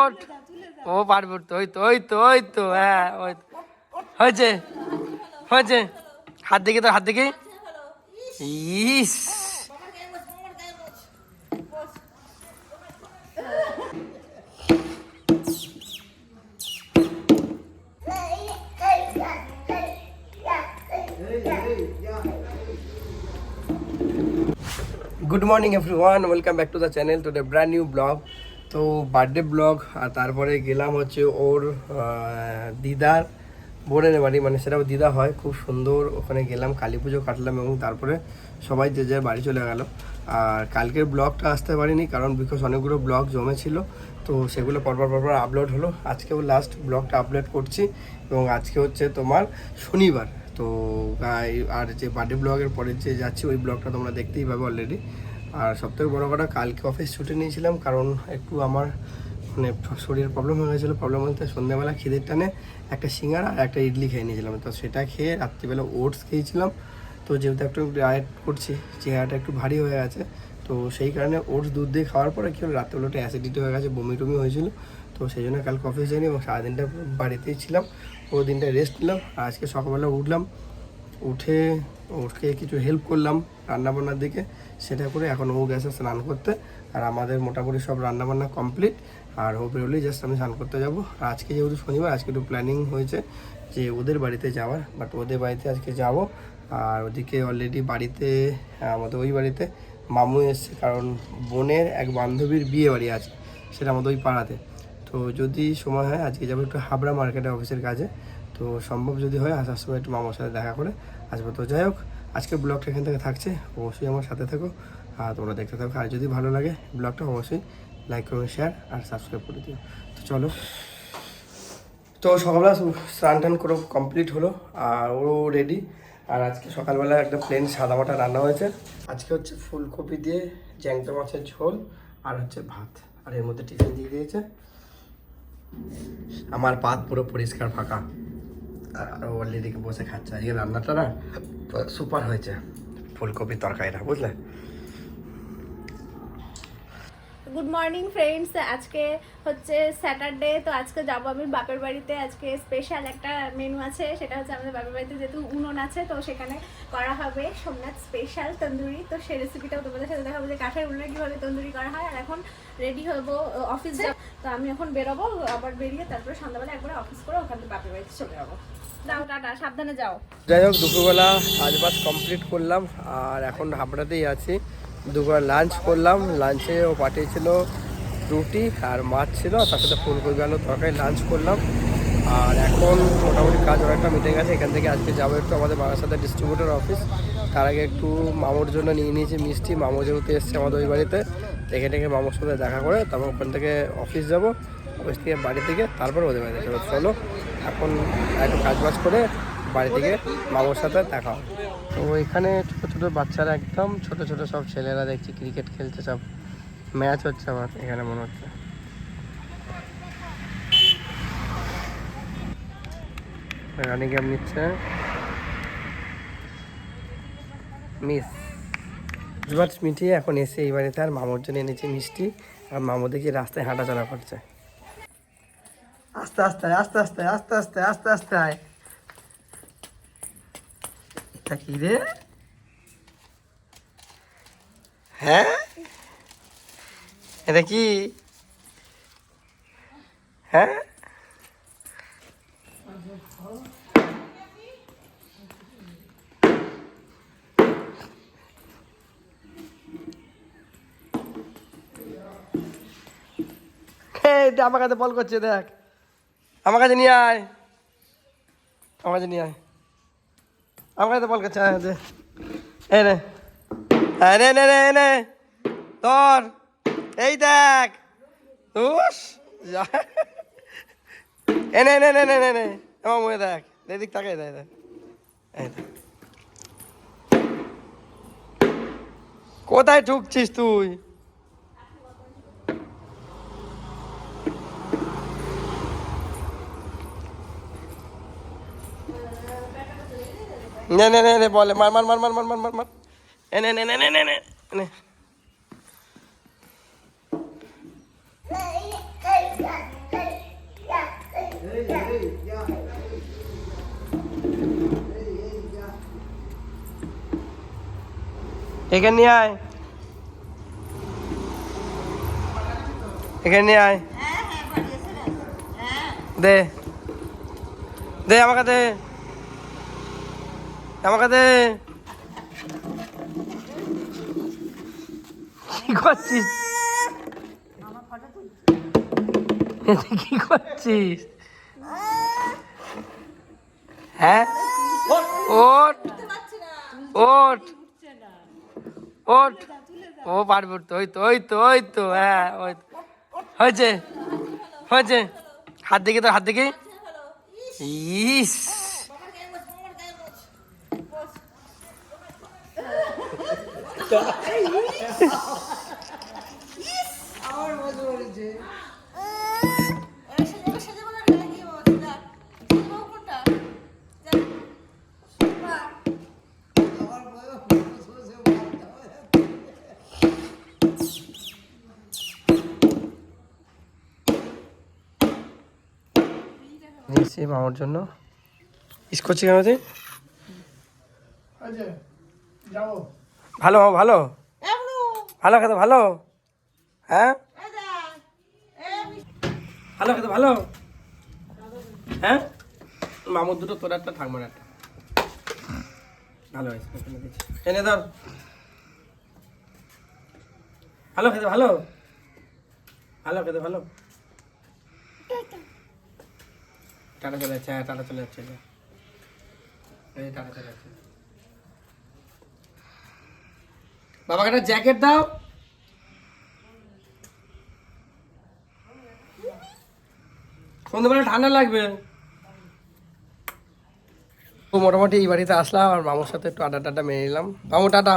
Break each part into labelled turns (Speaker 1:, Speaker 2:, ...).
Speaker 1: ওঠ, ও পারবো তো, ওই তো ওই তো ওই তো, হ্যাঁ ওই তো। হয়েছে হয়েছে, হাত দেখি তো, হাত দেখি। ইস, good morning everyone, welcome back to the channel, to the brand new vlog. তো বার্থডে ব্লগ, আর তারপরে গেলাম হচ্ছে ওর দিদার বোনের বাড়ি, মানে সেটাও দিদা হয়, খুব সুন্দর। ওখানে গেলাম, কালী পুজো কাটলাম এবং তারপরে সবাই যে যার বাড়ি চলে গেল। আর কালকের ব্লগটা আসতে পারিনি কারণ বিকজ অনেকগুলো ব্লগ জমেছিল, তো সেগুলো পরপর আপলোড হলো। আজকেও লাস্ট ব্লগটা আপলোড করছি এবং আজকে হচ্ছে তোমার শনিবার। তো আর যে বার্থডে ব্লগের পরে যে যাচ্ছি ওই ব্লগটা তোমরা দেখতেই পাবে অলরেডি। আর সবথেকে বড়ো কথা, কালকে অফিস ছুটি নিয়েছিলাম কারণ একটু আমার মানে শরীরের প্রবলেম হয়ে গেছিলো। প্রবলেম বলতে সন্ধ্যাবেলা খিদের টানে একটা সিঙ্গাড়া আর একটা ইডলি খেয়ে নিয়েছিলাম, তো সেটা খেয়ে রাত্রিবেলা ওটস খেয়েছিলাম। তো যেহেতু একটু ডায়েট করছি, চেহারাটা একটু ভারী হয়ে গেছে, তো সেই কারণে ওটস দুধ দিয়ে খাওয়ার পরে কি হলো, রাত্রিবেলাটা অ্যাসিডিটি হয়ে গেছে, বমি টমি হয়েছিল। তো সেই জন্য কালকে অফিস যাইনি এবং সারাদিনটা বাড়িতেই ছিলাম, পুরো দিনটা রেস্ট নিলাম। আর আজকে সকালবেলা উঠলাম, উঠে ওকে কিছু হেল্প করলাম রান্নাবান্নার দিকে, সেটা করে এখন ও গেছে স্নান করতে। আর আমাদের মোটামুটি সব রান্নাবান্না কমপ্লিট, আর ও বেরোলেই জাস্ট আমি স্নান করতে যাবো। আর আজকে যেহেতু শনিবার, আজকে একটু প্ল্যানিং হয়েছে যে ওদের বাড়িতে যাওয়ার, বাট ওদের বাড়িতে আজকে যাব। আর ওদিকে অলরেডি বাড়িতে, আমাদের ওই বাড়িতে মামু এসছে, কারণ বোনের এক বান্ধবীর বিয়ে বাড়ি আছে, সেটা আমাদের ওই পাড়াতে। তো যদি সময় হয় আজকে যাবো একটু হাবড়া মার্কেটে অফিসের কাজে, তো সম্ভব যদি হয় আসার সময় একটু মামার সাথে দেখা করে আসবো। তো যাই হোক, আজকের ব্লগটা এখান থেকে থাকছে, অবশ্যই আমার সাথে থাকো আর তোমরা দেখতে থাকো। আর যদি ভালো লাগে ব্লগটা অবশ্যই লাইক করো, শেয়ার আর সাবস্ক্রাইব করে দিও। তো চলো, তো সকালবেলা স্নান টান করে কমপ্লিট হলো আর ও রেডি। আর আজকে সকালবেলা একটা প্লেন সাদামাটা রান্না হয়েছে। আজকে হচ্ছে ফুলকপি দিয়ে জ্যাংটা মাছের ঝোল আর হচ্ছে ভাত, আর এর মধ্যে টিফিন দিয়ে দিয়েছে। আমার পাত পুরো পরিষ্কার ফাঁকা, আর অলরেডি বসে খাচ্ছে। আজকে রান্নাটা না সুপার হয়েছে, ফুলকপির তরকারিটা, বুঝলে।
Speaker 2: গুড মর্নিং ফ্রেন্ডস, আজকে হচ্ছে স্যাটারডে, তো আজকে যাবো আমি বাপের বাড়িতে। আজকে স্পেশাল একটা মেনু আছে, সেটা হচ্ছে আমাদের বাপের বাড়িতে যেহেতু উনুন আছে, তো সেখানে করা হবে সোমনাথ স্পেশাল তন্দুরি। তো সেই রেসিপিটাও তোমাদের সাথে দেখাবো যে কাঠের উনুনে কীভাবে তন্দুরি করা হয়। আর এখন রেডি হবো অফিস যাব, তো আমি এখন বেরোবো, আবার বেরিয়ে তারপরে সন্ধ্যাবেলা একবার অফিস করে ওখান থেকে বাপের বাড়িতে চলে যাবো। যাও, টাটা, সাবধানে যাও।
Speaker 1: যাই হোক, দুপুরবেলা কাজবাজ কমপ্লিট করলাম আর এখন হাবড়াতেই আছি। দুপুরে লাঞ্চ করলাম, লাঞ্চে ও পাঠিয়েছিল রুটি আর মাছ ছিল, তার সাথে ফুলকপি আলু তরকারি লাঞ্চ করলাম। আর এখন মোটামুটি কাজ অনেকটা মিটে গেছে, এখান থেকে আজকে যাবো একটু আমাদের বারাসাতের ডিস্ট্রিবিউটর অফিস। তার আগে একটু মামুর জন্য নিয়ে নিয়েছি মিষ্টি, মামু যেহেতু এসছে আমাদের ওই বাড়িতে, দেখে ডেকে মামুর সাথে দেখা করে তারপর ওখান থেকে অফিস যাব, অফিস থেকে বাড়ি থেকে তারপর ওদের বাড়িতে যাবো। চলো এখন একটু কাজবাজ করে বাড়ি থেকে মামুর সাথে দেখা হবে। তো এখানে ছোটো ছোটো বাচ্চারা, একদম ছোটো ছোটো সব ছেলেরা দেখছি ক্রিকেট খেলছে, সব ম্যাচ হচ্ছে আমার এখানে মনে হচ্ছে। রানি গেম নিচ্ছে মিস জুয়ার্স মিটিয়ে এখন এসে এই বাড়িতে, আর মামুর জন্য এনেছি মিষ্টি। আর মামু দেখি রাস্তায় হাঁটাচলা করছে। আস্তে আস্তে আস্তে আস্তে আস্তে আস্তে আস্তে আস্তে আয়। এটা কি রে? হ্যাঁ, এটা কি? হ্যাঁ, আমার কাছে বল করছে, দেখ আমার কাছে নিয়ে আয়, আমার কাছে নিয়ে আয়, আমার কাছে বল করছে। এই নে, হ্যাঁ নে নে নে নে তোর, এই দেখ এনে নে নে নে নে নে আমার মুখে দেখ, এদিক তাকাই দেখ দেখ, এই দেখ কোথায় ঢুকছিস তুই? নে নে নে নে বলে মার মার মার মার মার মার মার মার, এনে নে নে নে নে নে নে এখানে নিয়ে আয়, এখানে নিয়ে আয়, দে দে আমাকে দে, আমাকে দে। কি করছিস, কি করছিস? হ্যাঁ ওঠ ওঠ ওঠ, ও পারবে তো, ওই তো ওই তো ওই তো, হ্যাঁ ওই তো। হয়েছে হয়েছে, হাত দেখি তো, হাত দেখি। ইস, নিয়েছি মামার জন্য। ইস করছি কেন তুই? ভালো ভালো ভালো খেতে, ভালো, হ্যাঁ ভালো খেতে, ভালো, হ্যাঁ মামুর দুটো, তোর একটা, ঠাকুমার একটা। ভালো হয়েছে, এনে ধর। ভালো খেতে, ভালো, ভালো খেতে, ভালো। টাটা চলে যাচ্ছে, হ্যাঁ টাটা চলে যাচ্ছে, এই টাটা চলে যাচ্ছে। বাবাকে একটা জ্যাকেট দাও। সন্ধ্যেবেলা ঠান্ডা লাগবে। তো মোটামুটি এই বাড়িতে আসলাম আর মামুর সাথে একটু আড্ডা টাড্ডা মেরে নিলাম। মামু টাটা,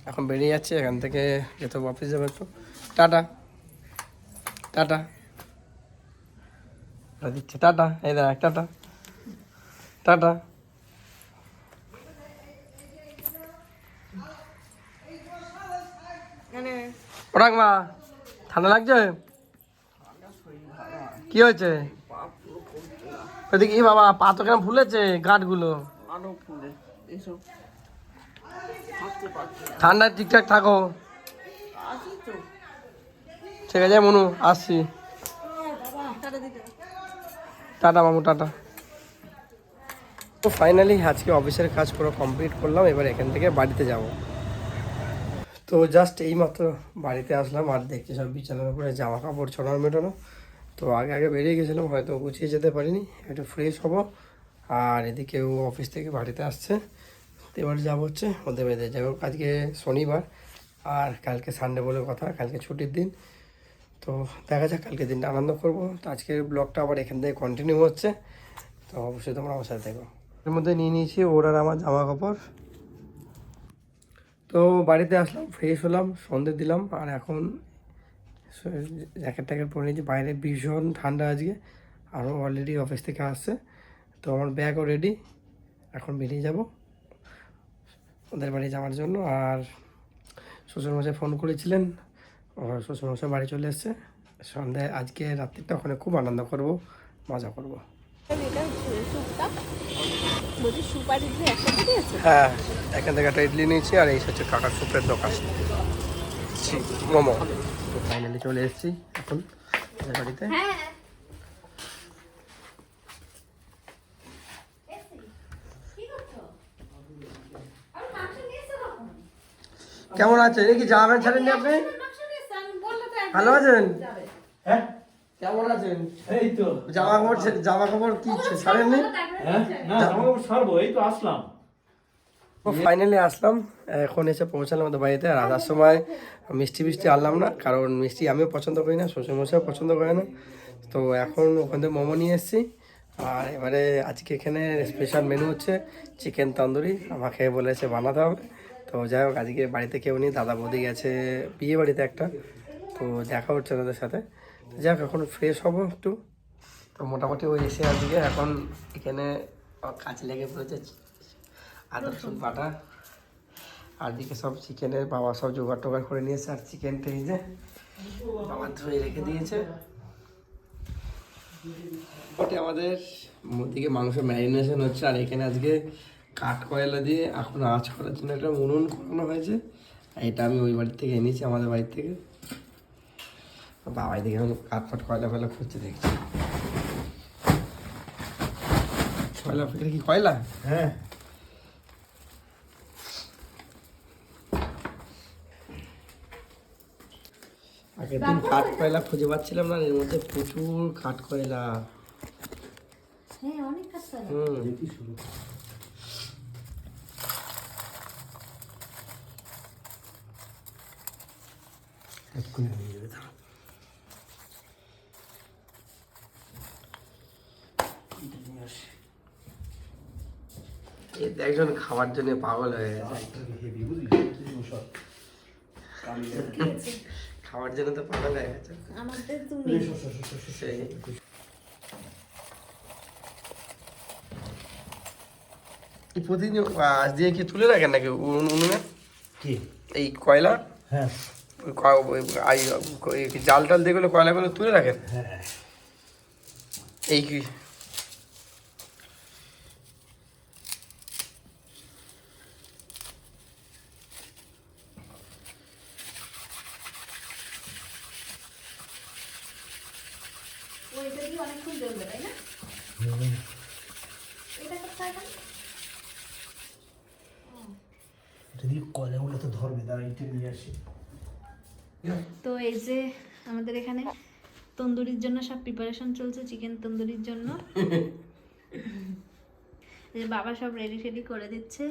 Speaker 1: এখন বেরিয়ে যাচ্ছে এখান থেকে, যেতে হবে অফিস যাবে একটু। টাটা টাটা দিচ্ছে, টাটা, এই দেখ টাটা টাটা। ওরাক মা, ঠান্ডা লাগছে? কি হয়েছে? ওইদিকে কি বাবা, পা তো কেন ফুলেছে, গাঁটগুলো? ঠান্ডায় ঠিকঠাক থাকো। ঠিক আছে মনু, আসছি। টাটা মামু, টাটা। তো ফাইনালি আজকে অফিসের কাজ পুরো কমপ্লিট করলাম, এবার এখান থেকে বাড়িতে যাব। তো জাস্ট এইমাত্র বাড়িতে আসলাম আর দেখছি সব বিছানার উপরে জামা কাপড় ছড়ানো মেটানো। তো আগে আগে বেরিয়ে গেছিলাম, হয়তো গুছিয়ে যেতে পারিনি, একটু ফ্রেশ হব। আর এদিকেও অফিস থেকে বাড়িতে আসছে, তো এবার যাবো হচ্ছে ওদের বাড়িতে। যাই হোক, আজকে শনিবার আর কালকে সানডে বলে কথা, কালকে ছুটির দিন। তো দেখা যাক, কালকে দিনটা আনন্দ করবো। তো আজকের ব্লগটা আবার এখান থেকে কন্টিনিউ হচ্ছে, তো অবশ্যই তোমরা আমার সাথে দেখো। এর মধ্যে নিয়ে নিয়েছি ওর আর আমার জামা কাপড়। তো বাড়িতে আসলাম, ফ্রেশ হলাম, সন্ধে দিলাম, আর এখন জ্যাকেট ট্যাকেট পরে নিয়েছি। বাইরে ভীষণ ঠান্ডা আজকে, আরও অলরেডি অফিস থেকে আসছে। তো আমার ব্যাগও রেডি, এখন বেরিয়ে যাব ওদের বাড়ি যাওয়ার জন্য। আর শ্বশুরমশাই ফোন করেছিলেন, শ্বশুরমশাই বাড়ি চলে এসছে। সন্ধ্যায় আজকে রাত্রিটা ওখানে খুব আনন্দ করব, মজা করব। হ্যাঁ, এখান থেকে একটা ইডলি নিয়েছি, আর এই হচ্ছে কাকার সুপের দোকান, মোমো। তো ফাইনালি চলে এসেছি এখন বাড়িতে। কেমন আছেন? এই কি জামা প্যান্ট ছাড়েননি আপনি? ভালো আছেন?
Speaker 3: হ্যাঁ,
Speaker 1: কেমন আছেন?
Speaker 3: এই তো
Speaker 1: জামা কাপড় কি ছাড়েননি?
Speaker 3: হ্যাঁ, না জামা কাপড় ছাড়বো, এই তো আসলাম।
Speaker 1: ফাইনালি আসলাম, এখন এসে পৌঁছালাম আমাদের বাড়িতে। আর আসার সময় মিষ্টি আনলাম না, কারণ মিষ্টি আমিও পছন্দ করি না, শ্বশুরমশাইও পছন্দ করে না। তো এখন ওখান থেকে মোমো নিয়ে এসেছি। আর এবারে আজকে এখানে স্পেশাল মেনু হচ্ছে চিকেন তন্দুরি, আমাকে বলেছে বানাতে হবে। তো যাই হোক, আজকে বাড়িতে কেউ নেই, দাদা বৌদি গেছে বিয়ে বাড়িতে একটা, তো দেখা হচ্ছে ওদের সাথে। তো যাই হোক, এখন ফ্রেশ হবো একটু। তো মোটামুটি ওই এসে আজকে এখন এখানে কাজ লেগে পড়েছে, আদা রসুন বাটা, আর দিকে সব চিকেনের বাবা সব জোগাড় টোগাড় করে নিয়েছে। আর চিকেনটা এই যে বাবা ধুয়ে রেখে দিয়েছে। আমাদের দিকে মাংস ম্যারিনেশন হচ্ছে, আর এখানে আজকে কাঠ কয়লা দিয়ে এখন আঁচ করার জন্য একটা উনুন করানো হয়েছে। আর এটা আমি ওই বাড়ি থেকে এনেছি, আমাদের বাড়ি থেকে। বাবাই দেখে এখন কাঠ ফাট কয়লা ফয়লা খুঁজছে দেখছি। কয়লা এটা কি কয়লা?
Speaker 3: হ্যাঁ
Speaker 1: আগের দিন কাঠ কয়লা খুঁজে পাচ্ছিলাম না, এর মধ্যে প্রচুর কাঠ কয়লা।
Speaker 2: হ্যাঁ অনেক কাজ করে।
Speaker 3: দেখি শুরু
Speaker 1: এক্ষুনি হয়ে যাবে, দাঁড়াও। একজন খাওয়ার জন্য পাগল হয়ে গেছে,
Speaker 3: হেভি বুঝলি সব
Speaker 1: খাওয়ার জন্য তো পাগল হয়ে গেছে
Speaker 2: আমাদের তুমি
Speaker 1: সেই। এই প্রতিদিন আজ দিয়ে কি তুলে রাখেন নাকি উনুনে
Speaker 3: কি
Speaker 1: এই কয়লা?
Speaker 3: হ্যাঁ
Speaker 1: ওই জাল টাল দিয়ে কয়লাগুলো তুলে রাখেন?
Speaker 3: হ্যাঁ
Speaker 1: এই কি
Speaker 2: ওইটা দিয়ে অনেকক্ষণ জ্বলবে তাই না? এটা কোথায় এখন?
Speaker 3: যদি কয়লাগুলো তো ধরবে, দাঁড়া এটা নিয়ে আসি।
Speaker 2: তো এই যে আমাদের এখানে তন্দুরির জন্য সব প্রিপারেশন চলছে, চিকেন তন্দুরির জন্য। এই যে বাবা সব রেডি টেডি করে দিচ্ছে।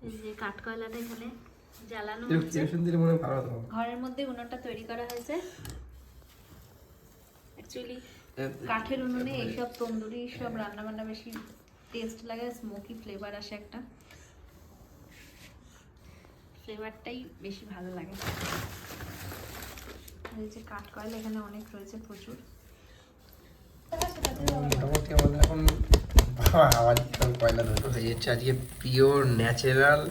Speaker 2: এই যে কাঠ কয়লাটা এখানে জ্বালানো হচ্ছে,
Speaker 1: মনে ভালো হতো।
Speaker 2: ঘরের মধ্যে উনুনটা তৈরি করা হয়েছে। অ্যাকচুয়ালি কাঠের উনুনে এইসব তন্দুরি সব রান্না বান্না বেশি টেস্ট লাগে, স্মোকি ফ্লেভার আসে, একটা ফ্লেভারটাই বেশি ভালো লাগে। এই যে কাঠ কয়লা এখানে অনেক রয়েছে, প্রচুর।
Speaker 1: মোটামুটি আমাদের এখন আবার কয়লা ধরে হয়ে যাচ্ছে আজকে পিওর ন্যাচারাল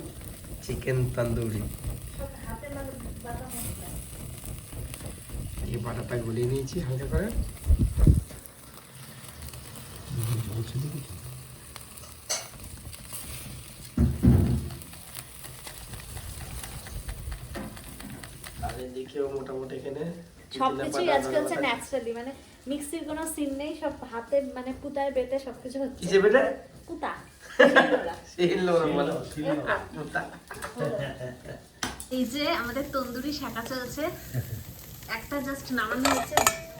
Speaker 1: চিকেন তন্দুরি। এই বাটাটা গলিয়ে নিয়েছি হালকা করে। আর এদিকেও মোটামুটি এখানে
Speaker 2: সবকিছুই আজকে হচ্ছে ন্যাচারালি, মানে মিক্সির কোনো সিন নেই, সব হাতে মানে পুতায় বেটে সবকিছু হচ্ছে।
Speaker 1: কিসে বেটা?
Speaker 2: পুতা
Speaker 1: শিলনোড়া বলো, পুতা।
Speaker 2: এই যে আমাদের তন্দুরি শাঁকা চলছে, একটা জাস্ট নামানো হয়েছে,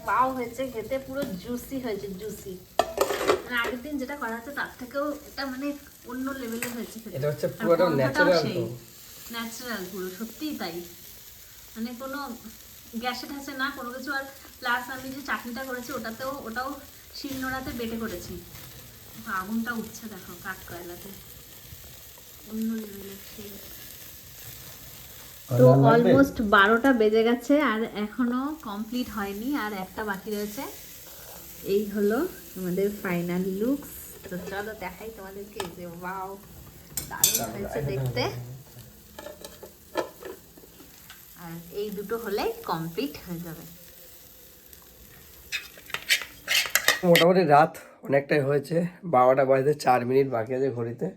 Speaker 2: পাও হয়েছে, খেতে পুরো জুসি হয়েছে, জুসি। মানে আগের দিন যেটা করা হচ্ছে তার থেকেও এটা মানে অন্য লেভেলের হয়েছে খেতে।
Speaker 1: এটা হচ্ছে পুরোটা ন্যাচারাল, তো
Speaker 2: ন্যাচারাল পুরো, সত্যিই তাই। মানে কোনো গ্যাসে ঠ্যাসে না কোনো কিছু। আর প্লাস আমি যে চাটনিটা করেছি ওটাও শিলনোড়াতে বেটে করেছি। আগুনটা উঠছে দেখো কাঠ কয়লাতে, অন্য লেভেলের সেই। তো অলমোস্ট 12টা বেজে গেছে আর এখনো কমপ্লিট হয়নি, আর একটা বাকি রয়েছে। এই হলো আমাদের ফাইনাল লুকস। তো চলো দেখাই তোমাদেরকে যে ওয়াও দারুণ হয়েছে দেখতে। আর এই দুটো হলেই কমপ্লিট হয়ে যাবে।
Speaker 1: মোটামুটি রাত অনেকটাই হয়েছে, 12টা বাজতে 4 মিনিট বাকি আছে ঘড়িতে।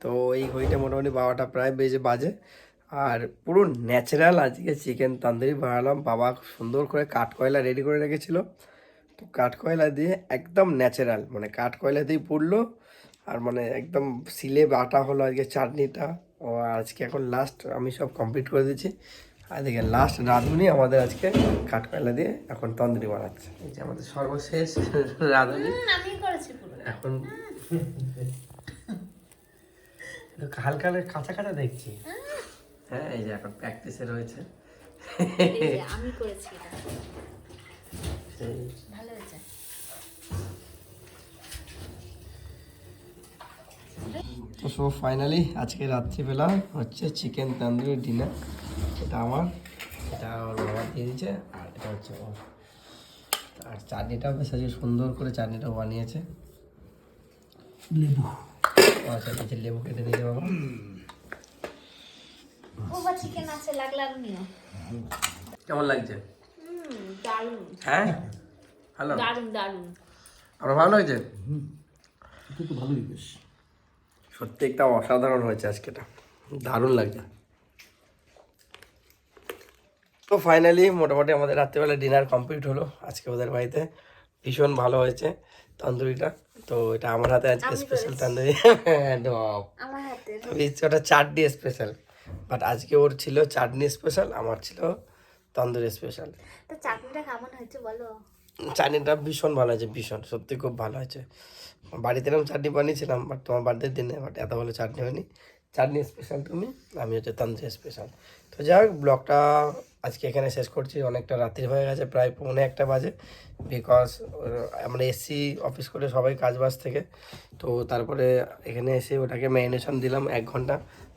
Speaker 1: তো এই ঘড়িটা মোটামুটি 12টা প্রায় বাজে। আর পুরো ন্যাচারাল আজকে চিকেন তন্দুরি বানালাম। বাবা সুন্দর করে কাঠ কয়লা রেডি করে রেখেছিল, তো কাঠ কয়লা দিয়ে একদম ন্যাচারাল, মানে কাঠ কয়লা দিয়েই পুড়লো। আর মানে একদম সিলে বাটা হলো আজকে চাটনিটা। ও আজকে এখন লাস্ট আমি সব কমপ্লিট করে দিচ্ছি। আর দেখে লাস্ট রাঁধুনি আমাদের আজকে কাঠ কয়লা দিয়ে এখন তন্দুরি বানাচ্ছে। এই যে আমাদের সর্বশেষ রাঁধুনি
Speaker 2: আমি করেছি পুরো।
Speaker 1: এখন হালকা কাঁচা কাঁচা দেখছি। হ্যাঁ এই যে এখন প্র্যাকটিসে রয়েছে।
Speaker 2: এই যে আমি করেছি এটা,
Speaker 1: সেই
Speaker 2: ভালো হয়েছে।
Speaker 1: তো সো ফাইনালি আজকে রাত্রিবেলা হচ্ছে চিকেন তন্দুরি ডিনার। এটা আমার, এটা ওর বাবা দিয়ে দিয়েছে, আর এটা হচ্ছে ওর। আর চাটনিটাও বেশ আজকে সুন্দর করে চাটনিটাও বানিয়েছে।
Speaker 3: লেবু
Speaker 1: আচ্ছা নিচে লেবু কেটে নিয়েছে বাবা।
Speaker 2: ওবা চিকেন আছে, লাগলে আর নিও।
Speaker 1: কেমন লাগছে?
Speaker 2: দারুণ,
Speaker 1: হ্যাঁ ভালো,
Speaker 2: দারুণ দারুণ।
Speaker 1: আমার ভালো লাগছে।
Speaker 3: তো ভালোই বেশ।
Speaker 1: সত্যি একটা অসাধারণ হয়েছে আজকেটা, দারুণ লাগছে। তো ফাইনালি মোটামুটি আমাদের রাত্রিবেলা ডিনার কমপ্লিট হলো আজকে ওদের বাড়িতে। ভীষণ ভালো হয়েছে তন্দুরিটা। তো এটা আমার হাতে আজকে স্পেশাল তন্দুরি।
Speaker 2: আমার হাতে
Speaker 1: ওটা চাটনি স্পেশাল, বাট আজকে ওর ছিল চাটনি স্পেশাল, আমার ছিল তন্দুরি স্পেশাল।
Speaker 2: তো চাটনিটা কেমন হয়েছে বলো?
Speaker 1: চাটনিটা ভীষণ ভালো হয়েছে, ভীষণ সত্যি খুব ভালো হয়েছে। বাড়িতে এরকম চাটনি বানিয়েছিলাম, বাট তোমার বার্থডের দিনে বাট এত ভালো চাটনি হয়নি। চাটনি স্পেশাল তুমি, আমি হচ্ছে তন্দুরি স্পেশাল। তো যাই হোক, ব্লগটা আজকে এখানে শেষ করছি। অনেকটা রাত্রি হয়ে গেছে, প্রায় 1:45 বাজে, বিকজ আমরা এসছি অফিস করে সবাই কাজবাজ থেকে। তো তারপরে এখানে এসে ওটাকে ম্যারিনেশন দিলাম 1 ঘন্টা।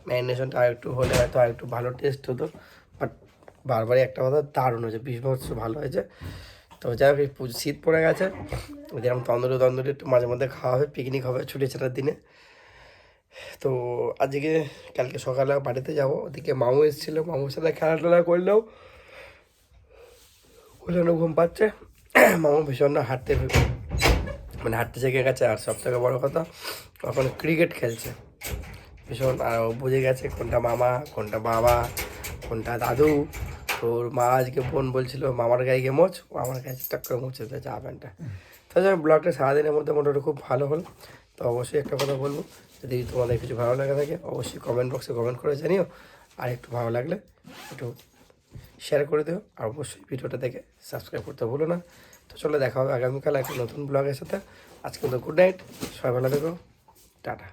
Speaker 1: ম্যারিনেশনটা আর একটু হলে হয়তো আর একটু ভালো টেস্ট হতো, বাট বারবারই একটা কথা, দারুণ হয়েছে, বিভৎস ভালো হয়েছে। তো যাই হোক, এই শীত পড়ে গেছে, যেরকম তন্দুরি একটু মাঝে মধ্যে খাওয়া হবে, পিকনিক হবে ছুটি ছাটার দিনে। তো আজকে কালকে সকালে বাড়িতে যাব, ওদিকে মামু এসেছিলো, মামুর সাথে খেলাধুলা করলেও ওখানে ঘুম পাচ্ছে। মামু ভীষণ হাঁটতে হাঁটতে শিখে গেছে, আর সব থেকে বড়ো কথা এখন ক্রিকেট খেলছে ভীষণ। আর ও বুঝে গেছে কোনটা মামা, কোনটা বাবা, কোনটা দাদু। তোর মা আজকে বোন বলছিল মামার গায়ে গিয়ে মোচ, ও আমার গায়ে টাক করে মুছে দিয়েছে প্যান্টটা। তাছাড়া ব্লগটা সারাদিনের মধ্যে মোটামুটি খুব ভালো হলো। তো অবশ্যই একটা কথা বলবো, যদি তোমাদের কিছু ভালো লাগে থাকে অবশ্যই কমেন্ট বক্সে কমেন্ট করে জানিও, আর একটু ভালো লাগলে একটু শেয়ার করে দিও, আর অবশ্যই ভিডিওটা দেখে সাবস্ক্রাইব করতে ভুলো না। তো চলো দেখা হবে আগামীকাল একটা নতুন ব্লগের সাথে। আজকে তো গুড নাইট, সবাই ভালো থেকো, টাটা।